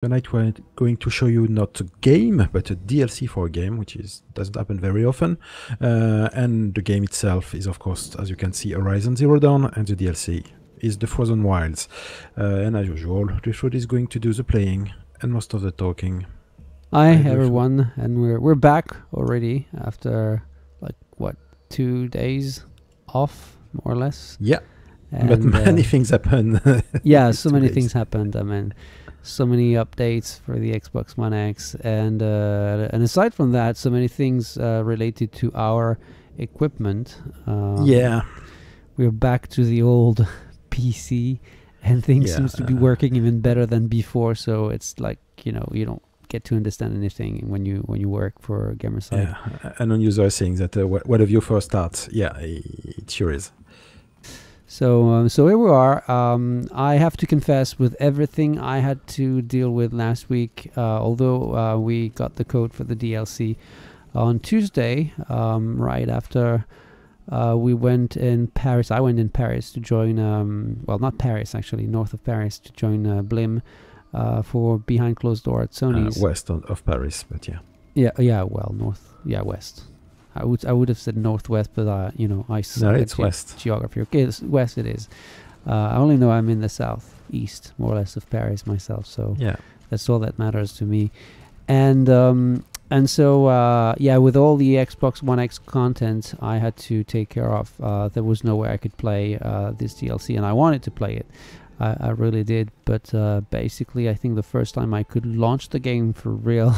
Tonight we're going to show you not a game, but a DLC for a game, which doesn't happen very often. And the game itself is, of course, as you can see, Horizon Zero Dawn, and the DLC is The Frozen Wilds. And as usual, Richard is going to do the playing and most of the talking. Hi everyone, and we're back already after like what, 2 days off, more or less. Yeah, and, but many things happen. Yeah, so many things happened. I mean, so many updates for the Xbox One X, and aside from that, so many things related to our equipment. Yeah, we're back to the old PC, and things seems to be working even better than before. So it's like, you know, you don't get to understand anything when you work for Gamersyde. Yeah, and on user saying that whatever you first start, yeah, it sure is. So here we are. I have to confess, with everything I had to deal with last week, although we got the code for the DLC on Tuesday, right after we went in Paris. I went in Paris to join, well, not Paris actually, north of Paris, to join Blim for Behind Closed Door at Sony's. West of Paris, but yeah. Yeah, well, north, yeah, west. I would have said northwest, but you know, I suck it's west. Geography. Okay, it's west it is. I only know I'm in the southeast, more or less, of Paris myself. So yeah, that's all that matters to me. And so yeah, with all the Xbox One X content I had to take care of, there was no way I could play this DLC, and I wanted to play it. I really did, but basically, I think the first time I could launch the game for real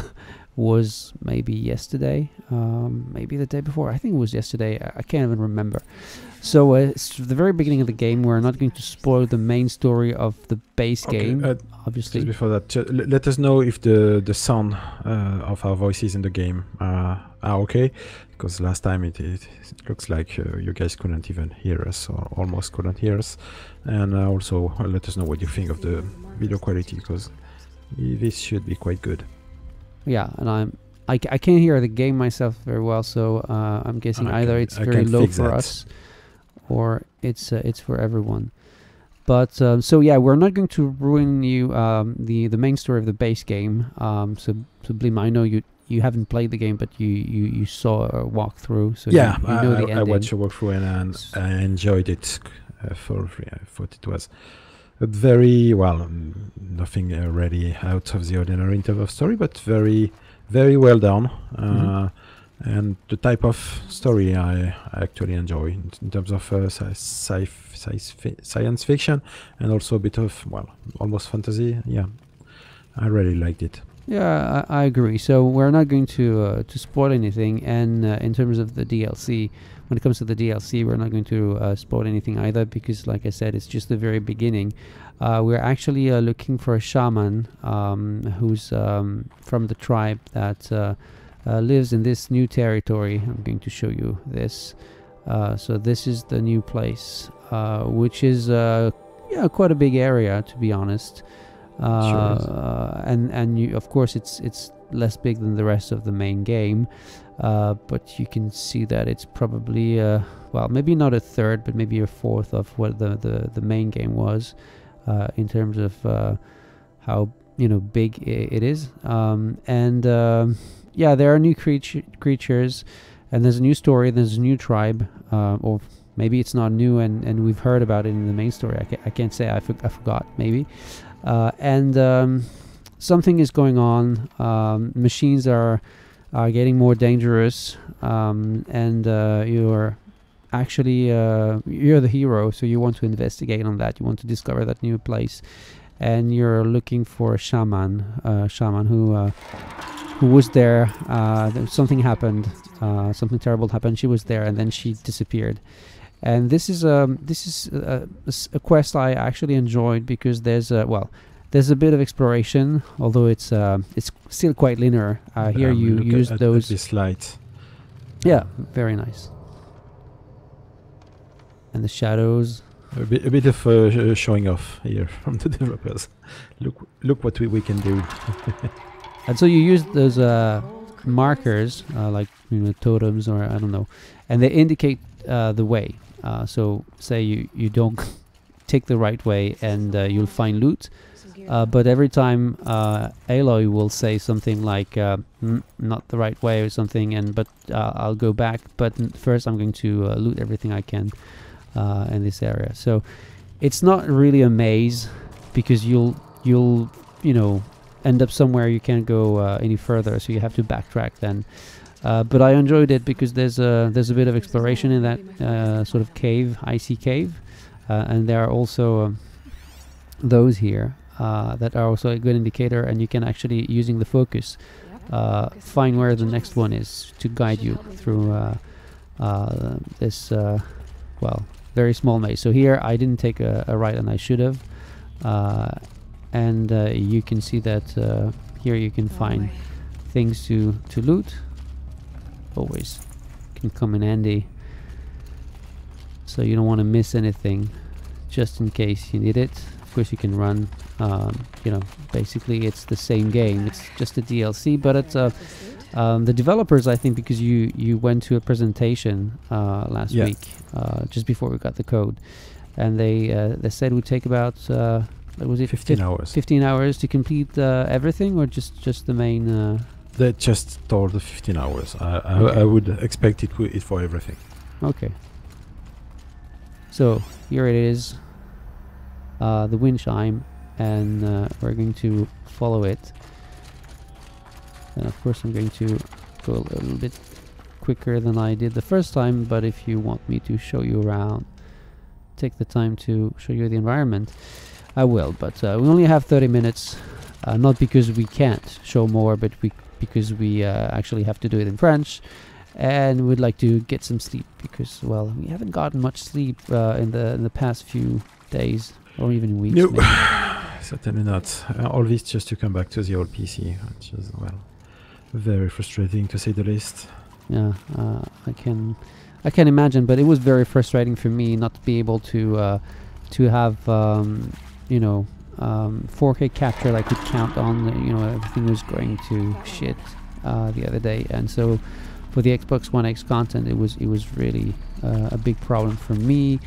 was maybe yesterday, maybe the day before. I think it was yesterday. I can't even remember. So it's the very beginning of the game. We're not going to spoil the main story of the base game, obviously. Just before that, let us know if the sound of our voices in the game are okay, because last time it looks like you guys couldn't even hear us, or almost couldn't hear us. And also let us know what you think of the video quality, because this should be quite good. Yeah, and I can't hear the game myself very well, so I'm guessing either it's very low for us, or it's for everyone. But so yeah, we're not going to ruin you the main story of the base game. So Blim, I know you haven't played the game, but you saw a walkthrough, so yeah, you know the ending. I watched a walkthrough and I enjoyed it for free. I thought it was very well, nothing really out of the ordinary in terms of story, but very, very well done. And the type of story I actually enjoy in terms of science fiction, and also a bit of, well, almost fantasy. Yeah, I really liked it. Yeah, I agree. So we're not going to spoil anything, and in terms of the DLC, when it comes to the DLC, we're not going to spoil anything either, because, like I said, it's just the very beginning. We're actually looking for a shaman who's from the tribe that lives in this new territory. I'm going to show you this. So this is the new place, which is yeah, quite a big area, to be honest. And you, of course, it's less big than the rest of the main game, but you can see that it's probably well, maybe not a third, but maybe a fourth of what the main game was, in terms of how, you know, big it is. And yeah, there are new creatures, and there's a new story, there's a new tribe, or maybe it's not new, and we've heard about it in the main story. I can't say, I forgot, maybe. And something is going on. Machines are getting more dangerous, and you're actually you're the hero, so you want to investigate on that. You want to discover that new place, and you're looking for a shaman who was there. Something happened. Something terrible happened. She was there, and then she disappeared. And this is a quest I actually enjoyed, because there's a bit of exploration, although it's still quite linear. Here you use those. This light. Yeah, very nice. And the shadows. A bit of showing off here from the developers. Look what we can do. And so you use those markers, like, you know, totems, or I don't know, and they indicate the way. So say you don't take the right way, and you'll find loot. but every time Aloy will say something like not the right way or something, and but I'll go back, but first I'm going to loot everything I can in this area. So it's not really a maze, because you'll you know, end up somewhere you can't go any further, so you have to backtrack then. But I enjoyed it because there's a bit of exploration in that sort of cave, icy cave, and there are also those here that are also a good indicator, and you can actually, using the focus, find where the next one is to guide you through this well, very small maze. So here I didn't take a right, and I should have, and you can see that here you can find things to loot. Always can come in handy, so you don't want to miss anything, just in case you need it. Of course you can run, you know, basically it's the same game, it's just a DLC, but it's the developers, I think, because you went to a presentation last week, just before we got the code, and they said it would take about was it 15 hours. 15 hours to complete everything, or just the main They just told the 15 hours. I would expect it for everything. Okay. So here it is, the wind chime, and we're going to follow it. And of course I'm going to go a little bit quicker than I did the first time, but if you want me to show you around, take the time to show you the environment, I will. But we only have 30 minutes, not because we can't show more, but because we actually have to do it in French, and we'd like to get some sleep, because, well, we haven't gotten much sleep in the past few days, or even weeks. No, certainly not. All this just to come back to the old PC, which is, well, very frustrating to say the least. Yeah, I can imagine, but it was very frustrating for me not to be able to have you know, 4K capture I could count on. You know, everything was going to shit the other day, and so for the Xbox One X content, it was really a big problem for me,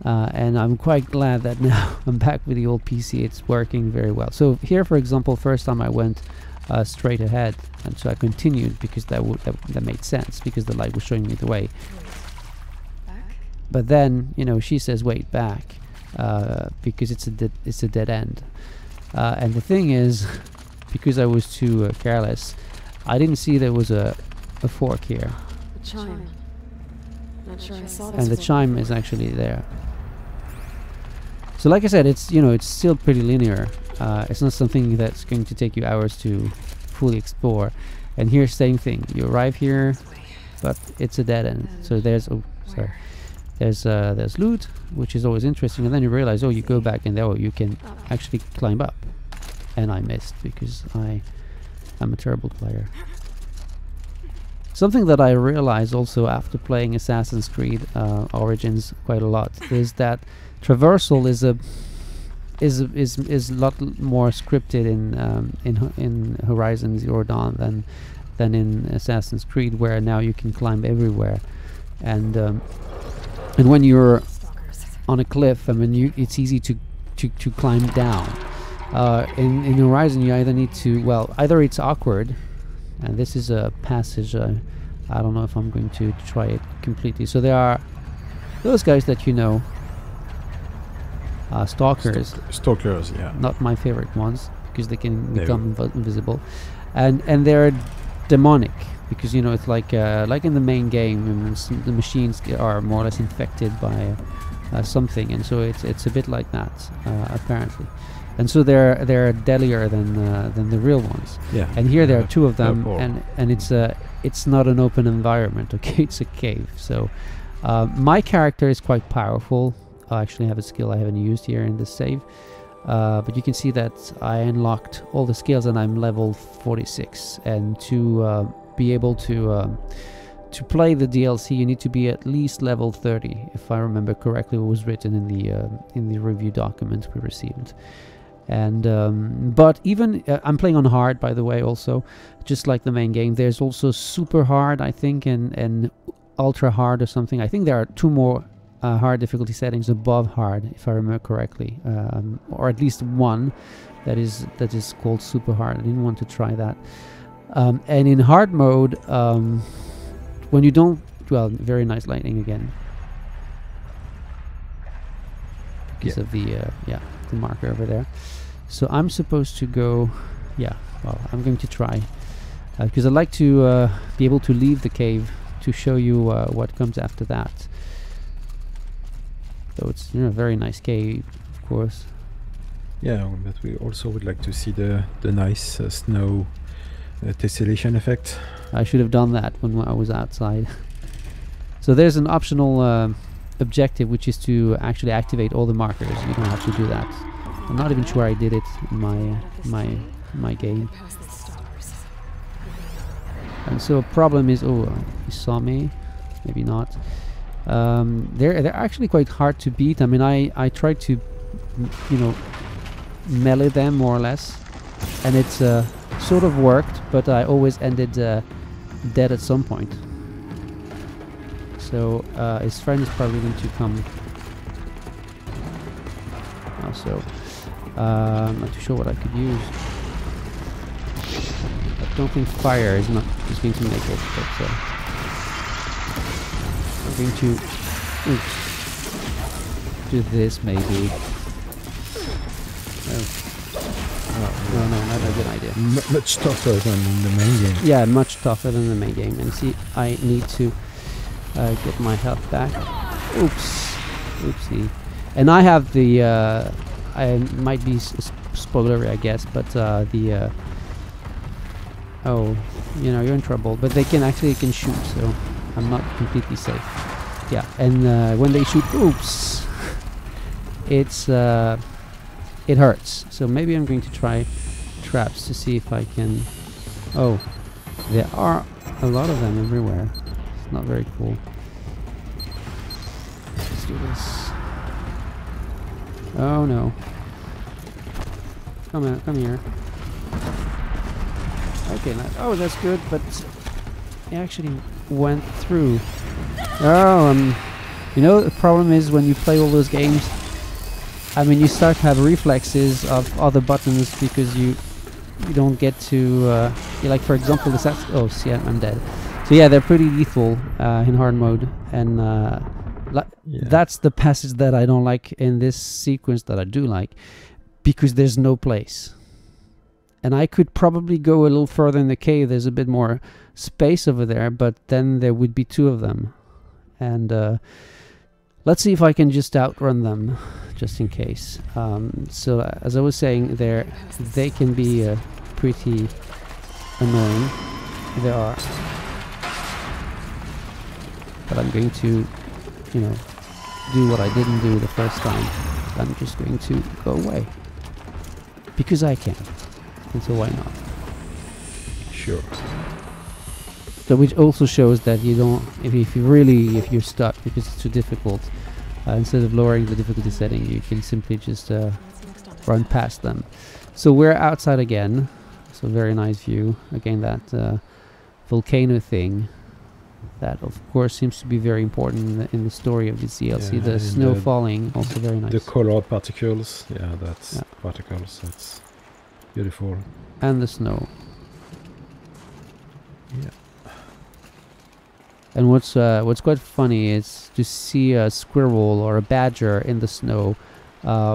and I'm quite glad that now I'm back with the old PC. It's working very well. So here, for example, first time I went straight ahead, and so I continued because that made sense, because the light was showing me the way. But then, you know, she says wait back, because it's a dead end, and the thing is, because I was too careless, I didn't see there was a fork here. The chime. Not sure I saw this. And the chime is actually there. So like I said, it's, you know, it's still pretty linear. It's not something that's going to take you hours to fully explore. And here's same thing. You arrive here, but it's a dead end. So there's there's loot, which is always interesting, and then you realize, oh, you go back and there you can actually climb up. And I missed because I'm a terrible player. Something that I realized also after playing Assassin's Creed Origins quite a lot is that traversal is a lot more scripted in Horizon Zero Dawn than in Assassin's Creed, where now you can climb everywhere, and when you're on a cliff, I mean, it's easy to climb down. In Horizon, you either need to, well, either it's awkward, and this is a passage. I don't know if I'm going to try it completely. So there are those guys that you know, stalkers. Stalkers, yeah. Not my favorite ones, because they can become invisible, and they're demonic, because, you know, it's like in the main game, the machines are more or less infected by something, and so it's a bit like that, apparently. And so they're deadlier than the real ones. Yeah. And here there are two of them, and it's not an open environment. Okay, it's a cave. So my character is quite powerful. I actually have a skill I haven't used here in this save, but you can see that I unlocked all the skills, and I'm level 46. And to be able to play the DLC, you need to be at least level 30, if I remember correctly. What was written in the review document we received. And but even I'm playing on hard, by the way, also, just like the main game. There's also super hard, I think, and ultra hard or something. I think there are two more hard difficulty settings above hard, if I remember correctly, or at least one that is called super hard. I didn't want to try that. And in hard mode, when you don't, well, very nice lighting again, because of the the marker over there. So I'm supposed to go, well, I'm going to try, because I'd like to be able to leave the cave to show you what comes after that. So it's, you know, a very nice cave, of course. Yeah, but we also would like to see the nice snow tessellation effect. I should have done that when I was outside. So there's an optional objective, which is to actually activate all the markers. You don't have to do that. I'm not even sure I did it in my game. And so a problem is, oh, he saw me, maybe not. They're actually quite hard to beat. I mean, I tried to, you know, melee them more or less, and it's sort of worked, but I always ended dead at some point. So his friend is probably going to come. Also, I'm not too sure what I could use. I don't think fire is going to make it, but I'm going to do this maybe. No, not a good idea. Much tougher than in the main game. Yeah, much tougher than the main game. And see, I need to get my health back. Oops. Oopsie. And I have the, I might be spoilery, I guess, but the, oh, you know, you're in trouble. But they can shoot, so I'm not completely safe. Yeah, and when they shoot, oops, it's, it hurts. So maybe I'm going to try traps to see if I can. Oh, there are a lot of them everywhere. It's not very cool. Let's do this. Oh no. Come here. Okay, oh, that's good, but it actually went through. Oh, you know, the problem is when you play all those games, I mean, you start to have reflexes of other buttons because you don't get to, like, for example, this. Oh, see, I'm dead. So yeah, they're pretty lethal in hard mode, and that's the passage that I don't like in this sequence that I do like, because there's no place. And I could probably go a little further in the cave. There's a bit more space over there, but then there would be two of them, and let's see if I can just outrun them, just in case. So as I was saying, they can be pretty annoying. They are, but I'm going to, you know, do what I didn't do the first time. I'm just going to go away because I can, and so why not? Sure. So which also shows that you don't, if you're stuck because it's too difficult, instead of lowering the difficulty setting, you can simply just run past them. So we're outside again. So very nice view. Again, that volcano thing, that of course seems to be very important in the story of this DLC. Yeah, the snow falling, also very nice. The colored particles, that's particles. That's beautiful. And the snow. Yeah. And what's quite funny is to see a squirrel or a badger in the snow,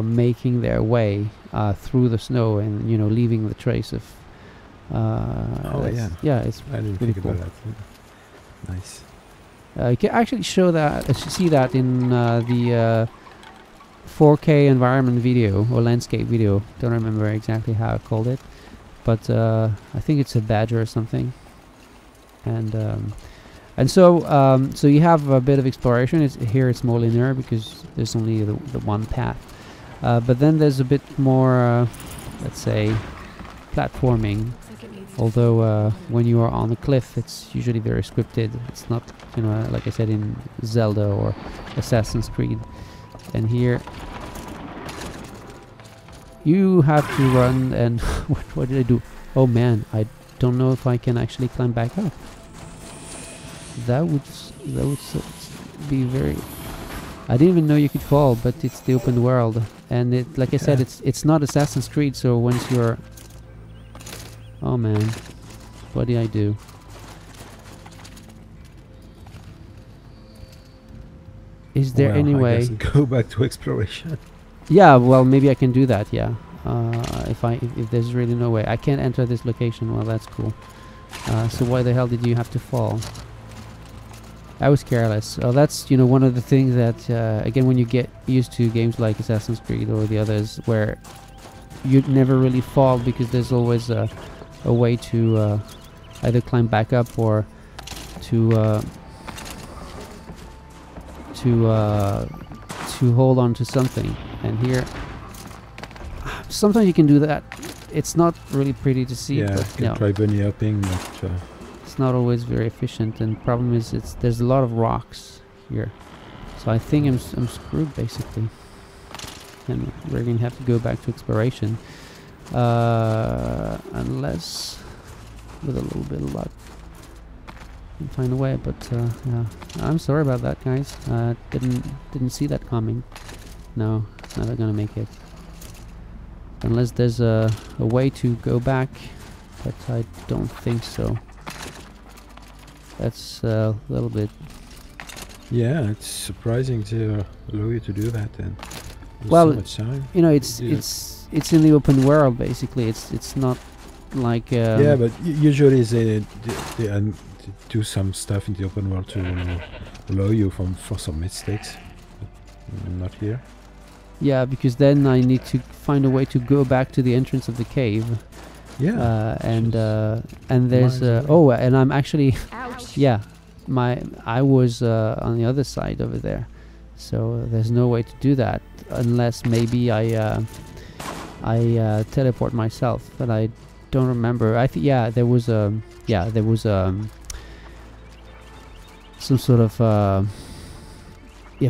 making their way through the snow, and, you know, leaving the trace of. Yeah, it's I didn't really think cool. about that. Yeah. Nice. You can actually show that, see that in the 4K environment video or landscape video. Don't remember exactly how I called it, but I think it's a badger or something. And so so you have a bit of exploration. Here it's more linear because there's only the one path, but then there's a bit more, let's say, platforming. Although when you are on the cliff, it's usually very scripted. It's not, you know, like I said, in Zelda or Assassin's Creed. And here you have to run, and what did I do? Oh man, I don't know if I can actually climb back up. That would be very I didn't even know you could fall, but it's the open world, and it, like I said, it's not Assassin's Creed. So once you're, oh man, what did I do? Is there any I way? guess go back to exploration. Yeah, well, maybe I can do that. Yeah, if there's really no way, I can't enter this location. Well, that's cool. So why the hell did you have to fall? I was careless. Oh, that's, you know, one of the things that again, when you get used to games like Assassin's Creed or the others, where you'd never really fall because there's always a way to either climb back up or to hold on to something. And here, sometimes you can do that. It's not really pretty to see. Yeah, but you can try bunny hopping, but it's not always very efficient. And problem is, there's a lot of rocks here, so I think I'm screwed basically. And we're gonna have to go back to exploration, unless with a little bit of luck and find a way. But yeah, I'm sorry about that, guys. Didn't see that coming. No, it's never gonna make it unless there's a way to go back, but I don't think so. That's a little bit. yeah, it's surprising to allow you to do that and Well, so much time. You know, it's in the open world basically. It's not like yeah, but usually they do some stuff in the open world to allow you for some mistakes. But not here. yeah, because then I need to find a way to go back to the entrance of the cave. Yeah. And there's oh, and I'm actually Ouch. yeah, I was on the other side over there, so there's no way to do that unless maybe I teleport myself, but I don't remember. I think there was some sort of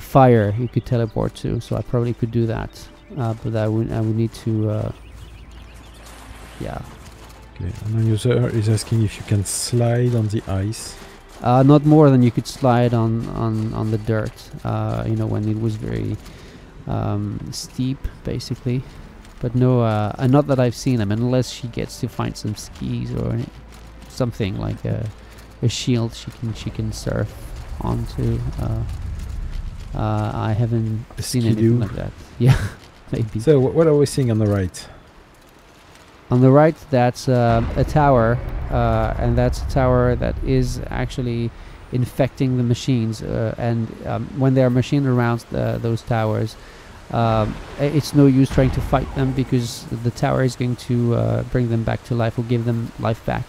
fire you could teleport to, so I probably could do that, but I would need to yeah. Okay, and then user is asking if you can slide on the ice. Not more than you could slide on the dirt, you know, when it was very steep basically, but no, not that I've seen them, unless she gets to find some skis or something like a shield she can surf onto. I haven't seen anything like that. Yeah, maybe. So what are we seeing on the right? On the right, that's a tower, and that's a tower that is actually infecting the machines. And when there are machines around those towers, it's no use trying to fight them, because the tower is going to bring them back to life or give them life back.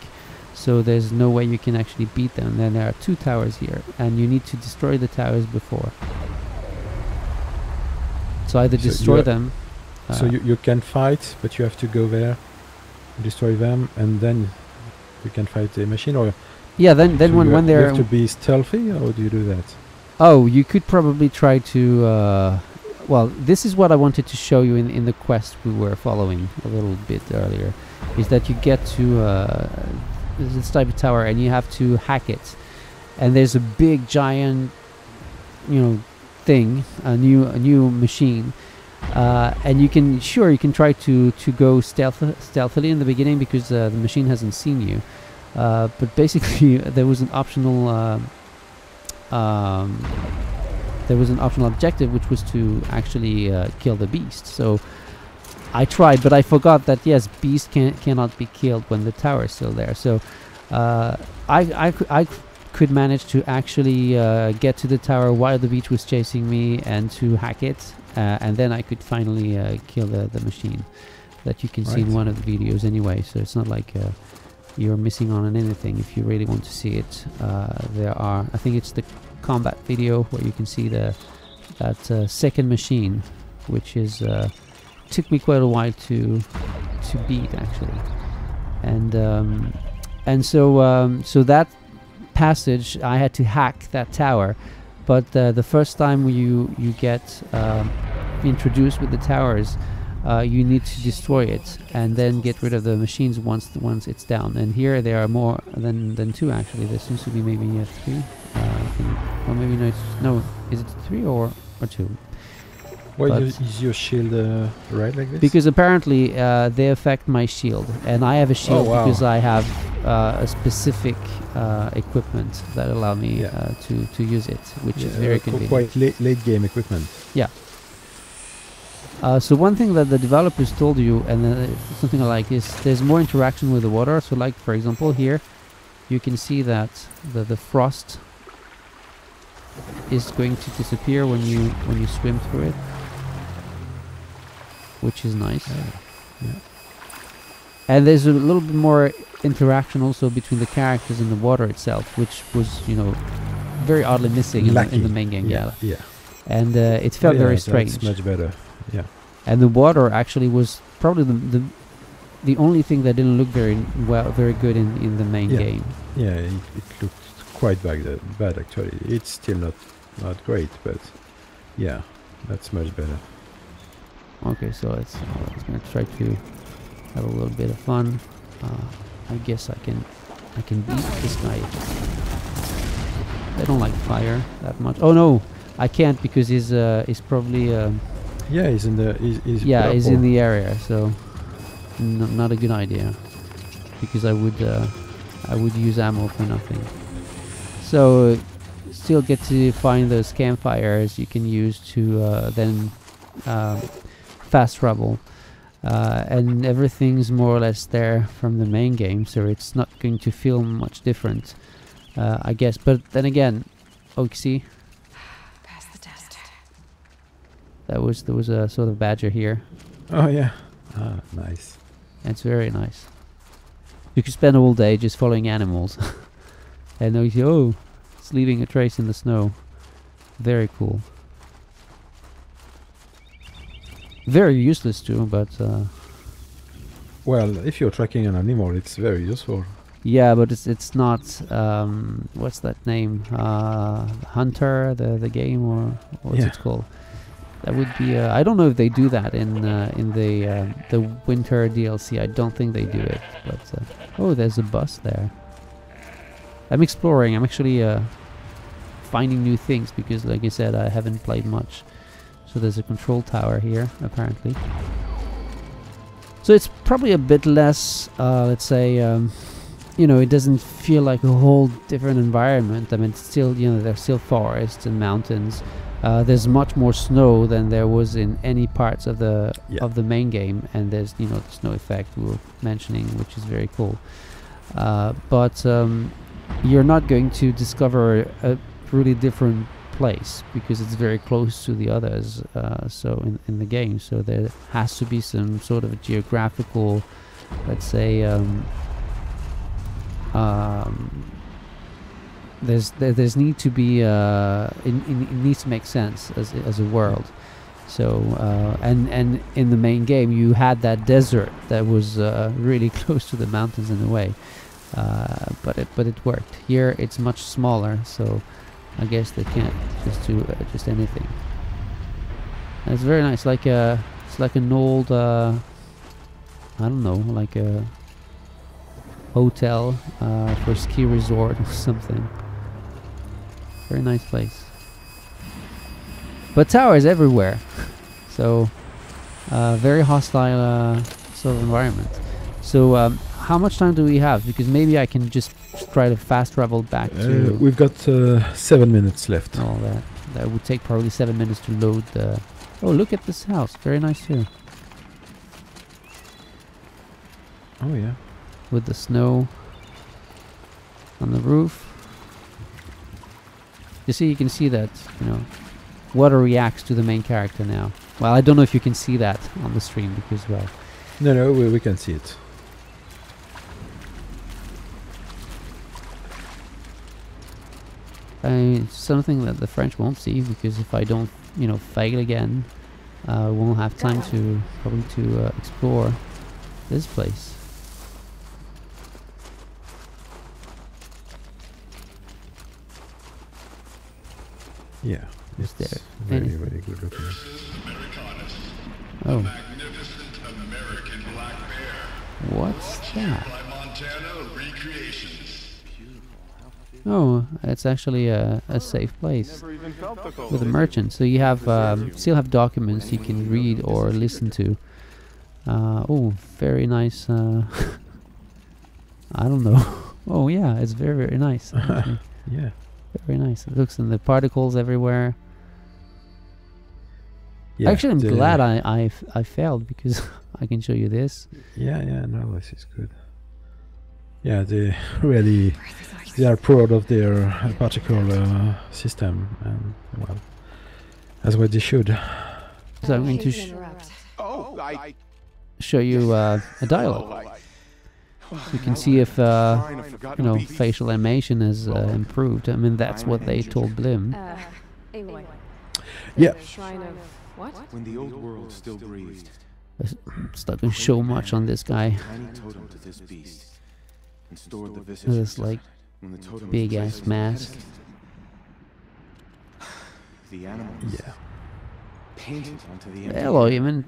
So there's no way you can actually beat them. Then there are 2 towers here, and you need to destroy the towers before. So either destroy them. So you can fight, but you have to go there, destroy them, and then you can fight the machine. Or yeah, then when you they're have to be stealthy, or do you do that? Oh, you could probably try to. Well, this is what I wanted to show you in the quest we were following a little bit earlier, is that you get to this type of tower and you have to hack it, and there's a big giant, you know, thing, a new machine. And you can try to go stealthily in the beginning, because the machine hasn't seen you. But basically, there was an optional objective, which was to actually kill the beast. So I tried, but I forgot that yes, beast cannot be killed when the tower is still there. So I could manage to actually get to the tower while the beast was chasing me, and to hack it. And then I could finally kill the machine that you can see in one of the videos anyway. So it's not like you're missing on anything if you really want to see it. There are, I think it's the combat video where you can see that second machine, which is took me quite a while to beat actually. And so that passage I had to hack that tower. But the first time you get introduced with the towers, you need to destroy it and then get rid of the machines once it's down. And here there are more than 2 actually. There seems to be maybe 3. Or maybe no. Is it 3 or or two. Why But- is your shield red like this? Because apparently they affect my shield, and I have a shield wow. because I have a specific equipment that allow me Yeah. to use it, which is very convenient. Quite late game equipment. So one thing that the developers told you, and something I like, is there's more interaction with the water. So like for example here, you can see that the frost is going to disappear when you swim through it, which is nice. Yeah. And there's a little bit more interaction also between the characters and the water itself, which was, you know, very oddly missing in the main game. Yeah. And it felt very strange. It's much better. Yeah. And the water actually was probably the only thing that didn't look very good in the main game. Yeah, it looked quite bad actually. It's still not great, but yeah, that's much better. Okay, so let's gonna try to have a little bit of fun. I guess I can beat this guy. I don't like fire that much. Oh no, I can't because he's probably yeah, he's in the he's in the area, so not a good idea, because I would use ammo for nothing. So still get to find those campfires you can use to then fast travel, and everything's more or less there from the main game, so it's not going to feel much different, I guess. But then again, see, Pass the test. there was a sort of badger here. Oh yeah. Ah, nice. It's very nice. You could spend all day just following animals. And now you see, oh, it's leaving a trace in the snow. Very cool. Very useless too, but Well, if you're tracking an animal, it's very useful. yeah, but it's not what's that name? Hunter, the game, or what's Yeah. it called? That would be I don't know if they do that in the winter DLC. I don't think they do it, but oh, there's a bus there. I'm exploring. I'm actually finding new things because, like I said, I haven't played much. So there's a control tower here, apparently. So it's probably a bit less, let's say, you know, it doesn't feel like a whole different environment. I mean, it's still, you know, there's still forests and mountains. There's much more snow than there was in any parts of the main game, and there's, you know, the snow effect we were mentioning, which is very cool. But you're not going to discover a really different place because it's very close to the others. So in the game, so there has to be some sort of a geographical, let's say, there's need to be it needs to make sense as a world. So and in the main game you had that desert that was really close to the mountains in a way, but it worked. Here it's much smaller, so I guess they can't just do just anything. And it's very nice, like it's like an old I don't know, like a hotel for ski resort or something. Very nice place. But towers everywhere. So very hostile sort of environment. So how much time do we have? Because maybe I can just try to fast travel back to... We've got 7 minutes left. Oh, that would take probably 7 minutes to load the... Oh, look at this house. Very nice too. Oh yeah. With the snow on the roof. You can see that, you know, water reacts to the main character now. Well, I don't know if you can see that on the stream because, well... No, we can see it. It's something that the French won't see, because if I don't, you know, fail again, I won't have time to probably to explore this place. Yeah, Is it's there very, anything? very good looking. Oh, Magnificent American black bear. what's that? By Montana Recreations. Oh, it's actually a safe place Never even felt the cold. with a merchant. So you have still have documents you can read or listen to. Oh, very nice. I don't know. Oh yeah, it's very very nice. Actually. Yeah. Very nice. It looks in the particles everywhere. Yeah. Actually, I'm the- glad I failed because I can show you this. Yeah, yeah, no, this is good. Yeah, they really they are proud of their particle system, and well, that's what they should. So I'm going to Oh, I show you a dialogue. So you can see if you know, facial animation has improved. I mean, that's what they told Blim. Aloy. Yeah. Shrine of what? When the old world still breathed, It's not going to show much on this guy. tiny totem to this beast, and stored the visage This inside. like When the totem was big placed ass in mask. the animal Yeah. painted onto the empty Aloy, I air. mean,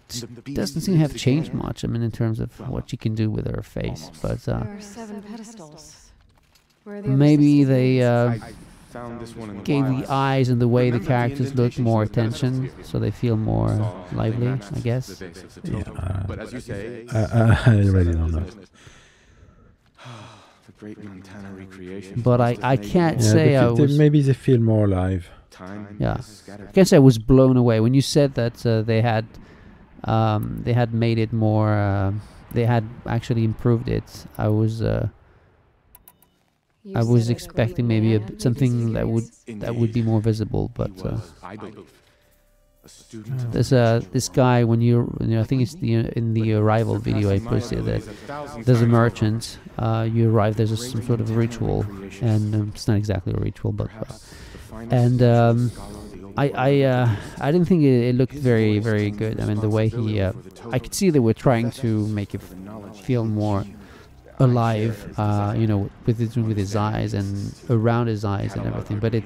The beast doesn't seem to have lives changed again. much. I mean, in terms of what you can do with her face, but There are 7 pedestals. Where are the others maybe supposed to be? they I found this one in the gave wild. the eyes and the way the Remember the characters look indentations more of the pedestals attention, here? so they feel more Saw they lively, matched I guess. the base of the Yeah, totem. But as you say, I really don't know. the great Montana recreation. But I can't Yeah, say I they was. maybe they feel more alive. Time Yeah. has scattered I can say I was blown away when you said that they had made it more. They had actually improved it. I was You I said was a expecting great maybe man had something made that these would be Indeed. more visible, He but was, I believe, a student of there's the ancient this world. guy when you I think it's in the arrival video I Surpassing my posted that abilities 1,000 there's a times over. merchant. You arrive. There's some sort of Great ritual, Montana recreations. and it's not exactly a ritual, but Perhaps the finest and, spiritual scholar of the old world. I didn't think it looked His very voice very told good. me I mean, the way he responsibility for the I totem, could see they were trying to possessions make it for the knowledge feel he more achieved. alive, I share his you desire. know, with his eyes and around his eyes and everything. But it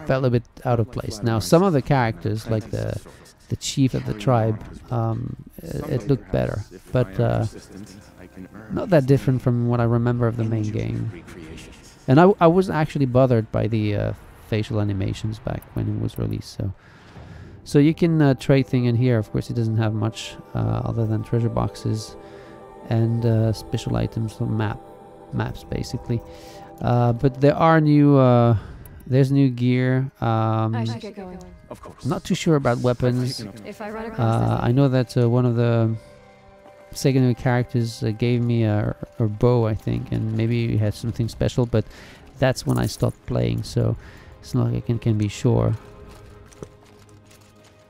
felt a bit out of place. Now, some of the characters, like the chief of the tribe, it looked better, but not that different from what I remember of the main game. And I was actually bothered by the facial animations back when it was released. So you can trade thing in here. Of course, it doesn't have much other than treasure boxes and special items from maps basically. But there are new. There's new gear. I should get going. Of course. Not too sure about weapons. If I run across I know that one of the secondary characters gave me a bow, I think, and maybe he had something special. But that's when I stopped playing, so it's not like I can be sure.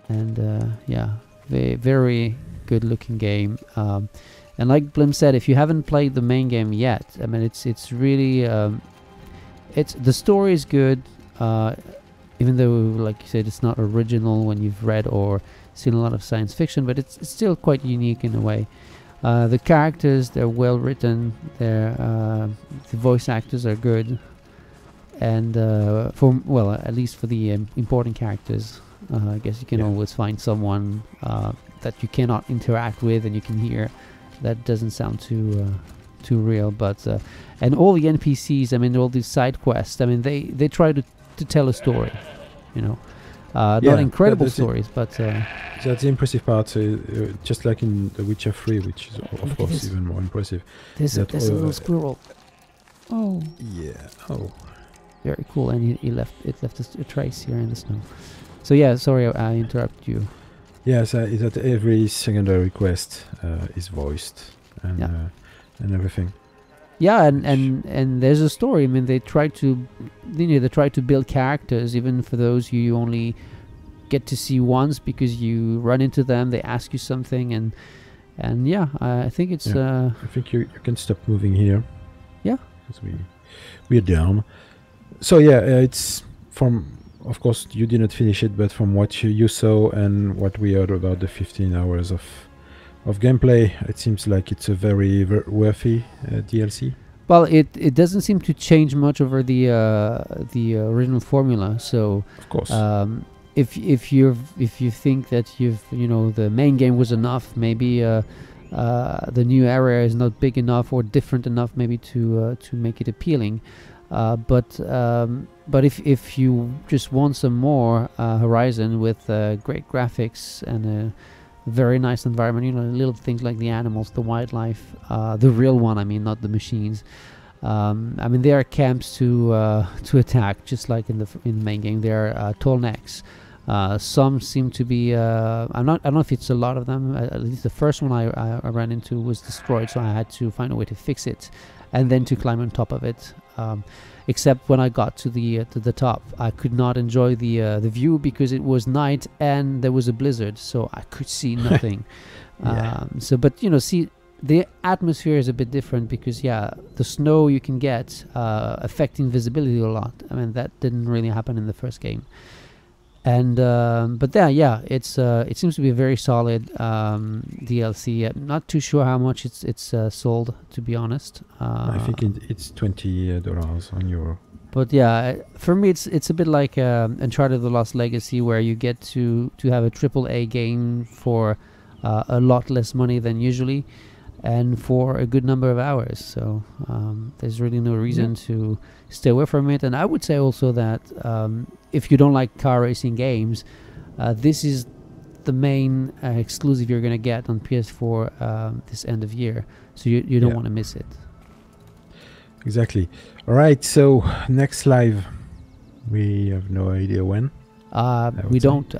And yeah, very good looking game. And like Blim said, if you haven't played the main game yet, I mean, it's really the story is good. Even though, like you said, it's not original when you've read or seen a lot of science fiction, but it's still quite unique in a way. The characters, they're well written. The voice actors are good, and at least for the important characters, I guess you can always find someone that you cannot interact with and you can hear that doesn't sound too real. But and all the NPCs, I mean, all these side quests, I mean, they try to tell a story, you know. Not incredible that's it. stories, but That's the impressive part, just like in The Witcher 3, which is Look of at course this. even more impressive. there's that, a little squirrel. Oh, Yeah. Oh. very cool, and it left a trace here in the snow. So yeah, sorry I interrupted you. Yes, that every secondary quest is voiced and Yeah. And everything. Yeah, and there's a story. I mean, they try to build characters, even for those you only get to see once because you run into them. They ask you something, and yeah, I think it's I think you can stop moving here. Yeah. Because we're down. So yeah, it's from. Of course, you didn't finish it, but from what you saw and what we heard about the 15 hours of gameplay, it seems like it's a very worthy DLC. well, it doesn't seem to change much over the original formula. So Of course. if you think that the main game was enough, maybe the new area is not big enough or different enough maybe to make it appealing. But if you just want some more Horizon with great graphics and a very nice environment, you know, little things like the animals, the wildlife, the real one, I mean, not the machines. I mean, there are camps to attack, just like in the main game. There are tall necks. Some seem to be. I don't know if it's a lot of them. At least the first one I ran into was destroyed, so I had to find a way to fix it, and then to climb on top of it. Except when I got to the top, I could not enjoy the view because it was night and there was a blizzard, so I could see nothing. But you know, see, the atmosphere is a bit different because the snow you can get affecting visibility a lot. I mean, that didn't really happen in the first game. And but it seems to be a very solid DLC. I'm not too sure how much it's sold, to be honest. I think it's $20 on Euro. But yeah, for me it's a bit like Uncharted: The Lost Legacy, where you get to have a AAA game for a lot less money than usually, and for a good number of hours. So there's really no reason to stay away from it. And I would say also that if you don't like car racing games, this is the main exclusive you're going to get on PS4 this end of year. So you don't want to miss it. Exactly. All right. So next live, we have no idea when. We don't.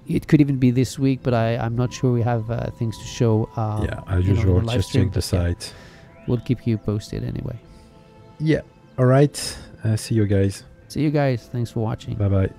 It could even be this week, but I'm not sure we have things to show. As usual, just check the site. We'll keep you posted anyway. Yeah. All right. See you guys. See you guys. Thanks for watching. Bye bye.